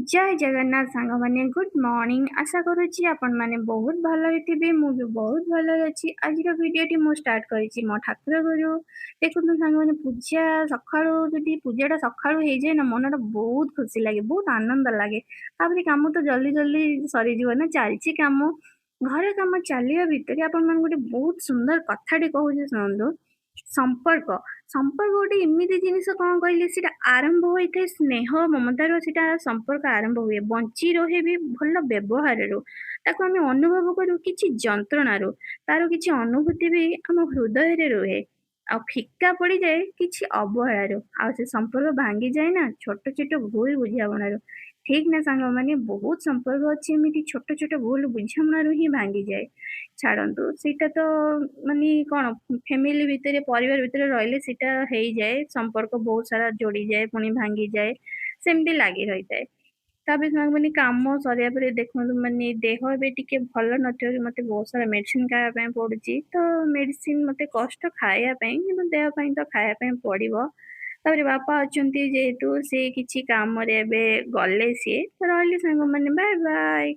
जय जगन्नाथ सांग माने गुड मॉर्निंग आशा करुच्ची आपण माने बहुत भलरे थिबे मु भी बहुत भलरे अछि आज भिडियोटी मु स्टार्ट करिछि मो ठाकुर गुरु देखुन सांग माने पूजा सखाळु जदी पूजाटा सखाळु हे जाय ना मनटा बहुत खुशी लागे बहुत आनंद लागे तापरे काम तो जल्दी जल्दी सरी जीव ना चालछि काम घरे काम चलिया भितर आपण मान गोटे बहुत सुंदर कथाटी कहूछि सुनंदु संपर्क संपर्क गोटे एମିତି ଜିନିଷ କଣ କହିଲେ ସେଟା ଆରମ୍ଭ ହୋଇଥାଏ ସ୍ନେହ ମମତାର ସେଟା ସମ୍ପର୍କ ଆରମ୍ଭ ହୁଏ ବଞ୍ଚି ରହେ ବି ଭଲ ବ୍ୟବହାରରୁ ତାକୁ ଆମେ ଅନୁଭବ କରୁ କିଛି ଯନ୍ତ୍ରଣାରୁ ତାର କିଛି ଅନୁଭୂତି ବି ଆମ ହୃଦୟରେ ରୁହେ ଆଉ ଫିକା ପଡିଯାଏ କିଛି ଅବହେଳାରୁ ଆଉ ସେ ସମ୍ପର୍କ ଭାଙ୍ଗିଯାଏ ନା ଛୋଟ ଛୋଟ ଭୁଲ ବୁଝାମଣାରୁ ଠିକ ନା ସାଙ୍ଗମାନେ ବହୁତ ସମ୍ପର୍କ ଅଛି ଏମିତି ଛୋଟ ଛୋଟ ଭୁଲ ବୁଝାମଣାରୁ ହିଁ ଭାଙ୍ଗିଯାଏ ଛାଡନ୍ତୁ ସେଇଟା ତ ମାନେ କଣ ଫ୍ୟାମିଲି ଭିତରେ ପରିବାର ଭିତରେ ରହିଲେ ସେଇଟା ହେଇଯାଏ ସମ୍ପର୍କ ବହୁତ ସାରା ଯୋଡିଯାଏ ପୁଣି ଭାଙ୍ଗିଯାଏ ସେମିତି ଲାଗି ରହିଥାଏ ତାପରେ ସାଙ୍ଗମାନେ କାମ ସରିବା ପରେ ଦେଖନ୍ତୁ ମାନେ ଦେହ ଏବେ ଟିକେ ଭଲ ନଥିବାରୁ ମତେ ବହୁତ ସାରା ମେଡିସିନ ଖାଇବା ପାଇଁ ପଡୁଛି ତ ମେଡିସିନ ମତେ କଷ୍ଟ ଖାଇବା ପାଇଁ କିନ୍ତୁ ଦେହ ପାଇଁ ତ ଖାଇବା ପାଇଁ ପଡିବ ତାପରେ ବାପା ଅଛନ୍ତି ଯେହେତୁ ସେ କିଛି କାମରେ ଏବେ ଗଲେ ସିଏ ତ ରହିଲି ସାଙ୍ଗମାନେ ବାଏ ବାଏ।